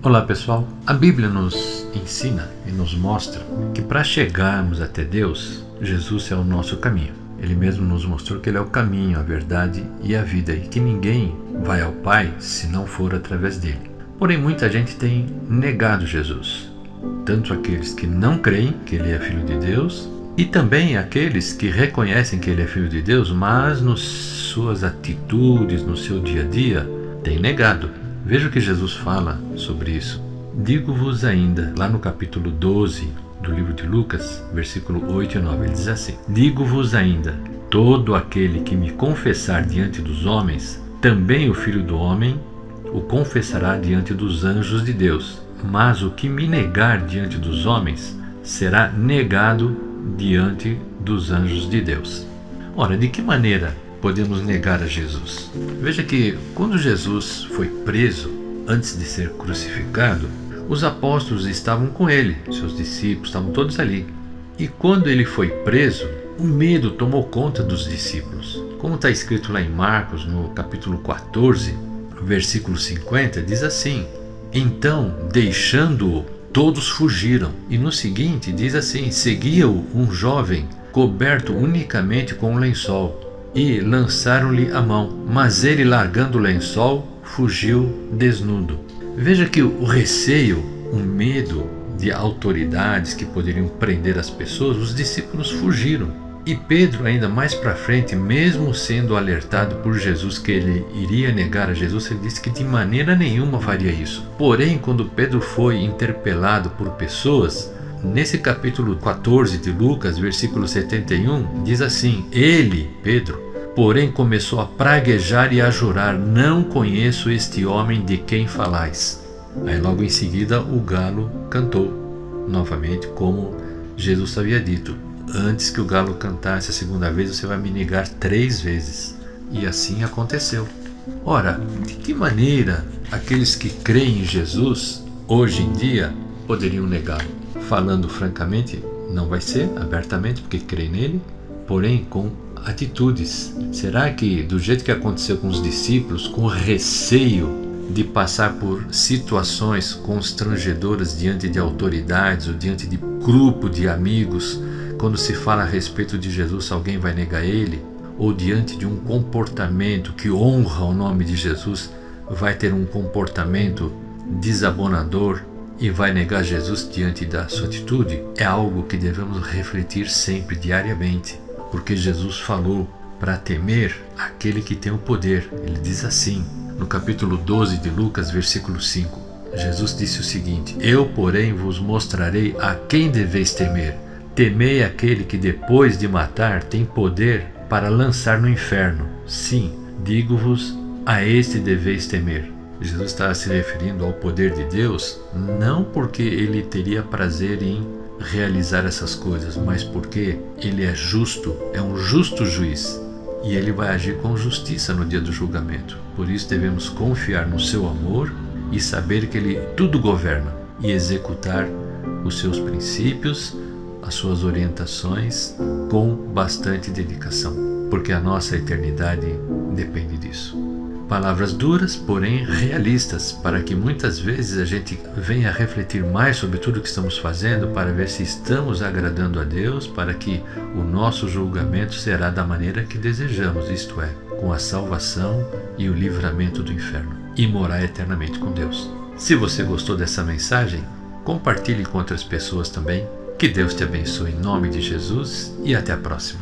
Olá pessoal, a Bíblia nos ensina e nos mostra que para chegarmos até Deus, Jesus é o nosso caminho. Ele mesmo nos mostrou que Ele é o caminho, a verdade e a vida e que ninguém vai ao Pai se não for através dele. Porém, muita gente tem negado Jesus, tanto aqueles que não creem que Ele é Filho de Deus e também aqueles que reconhecem que Ele é Filho de Deus, mas nas suas atitudes, no seu dia a dia, têm negado. Veja o que Jesus fala sobre isso. Digo-vos ainda, lá no capítulo 12 do livro de Lucas, versículo 8 e 9, ele diz assim: Digo-vos ainda, todo aquele que me confessar diante dos homens, também o Filho do Homem o confessará diante dos anjos de Deus. Mas o que me negar diante dos homens, será negado diante dos anjos de Deus. Ora, de que maneira podemos negar a Jesus? Veja que quando Jesus foi preso, antes de ser crucificado, os apóstolos estavam com ele, seus discípulos estavam todos ali. E quando ele foi preso, o medo tomou conta dos discípulos. Como está escrito lá em Marcos, no capítulo 14, versículo 50, diz assim: Então, deixando-o, todos fugiram. E no seguinte diz assim: Seguia-o um jovem coberto unicamente com um lençol, e lançaram-lhe a mão, mas ele, largando o lençol, fugiu desnudo. Veja que o receio, o medo de autoridades que poderiam prender as pessoas, os discípulos fugiram. E Pedro, ainda mais para frente, mesmo sendo alertado por Jesus que ele iria negar a Jesus, ele disse que de maneira nenhuma faria isso. Porém, quando Pedro foi interpelado por pessoas, nesse capítulo 14 de Lucas, versículo 71, diz assim: Ele, Pedro, porém começou a praguejar e a jurar: Não conheço este homem de quem falais. Aí logo em seguida o galo cantou novamente, como Jesus havia dito: Antes que o galo cantasse a segunda vez, você vai me negar 3 vezes. E assim aconteceu. Ora, de que maneira aqueles que creem em Jesus, hoje em dia, poderiam negá-lo? Falando francamente, não vai ser abertamente, porque creem nele, porém com atitudes. Será que do jeito que aconteceu com os discípulos, com receio de passar por situações constrangedoras diante de autoridades ou diante de grupo de amigos, quando se fala a respeito de Jesus, alguém vai negar ele? Ou diante de um comportamento que honra o nome de Jesus, vai ter um comportamento desabonador e vai negar Jesus diante da sua atitude? É algo que devemos refletir sempre, diariamente, porque Jesus falou para temer aquele que tem o poder. Ele diz assim, no capítulo 12 de Lucas, versículo 5, Jesus disse o seguinte: Eu, porém, vos mostrarei a quem deveis temer. Temei aquele que depois de matar tem poder para lançar no inferno. Sim, digo-vos, a este deveis temer. Jesus estava se referindo ao poder de Deus, não porque ele teria prazer em realizar essas coisas, mas porque ele é justo, é um justo juiz, e ele vai agir com justiça no dia do julgamento. Por isso devemos confiar no seu amor e saber que ele tudo governa e executar os seus princípios, as suas orientações com bastante dedicação, porque a nossa eternidade depende disso. Palavras duras, porém realistas, para que muitas vezes a gente venha refletir mais sobre tudo o que estamos fazendo, para ver se estamos agradando a Deus, para que o nosso julgamento será da maneira que desejamos, isto é, com a salvação e o livramento do inferno, e morar eternamente com Deus. Se você gostou dessa mensagem, compartilhe com outras pessoas também. Que Deus te abençoe em nome de Jesus e até a próxima.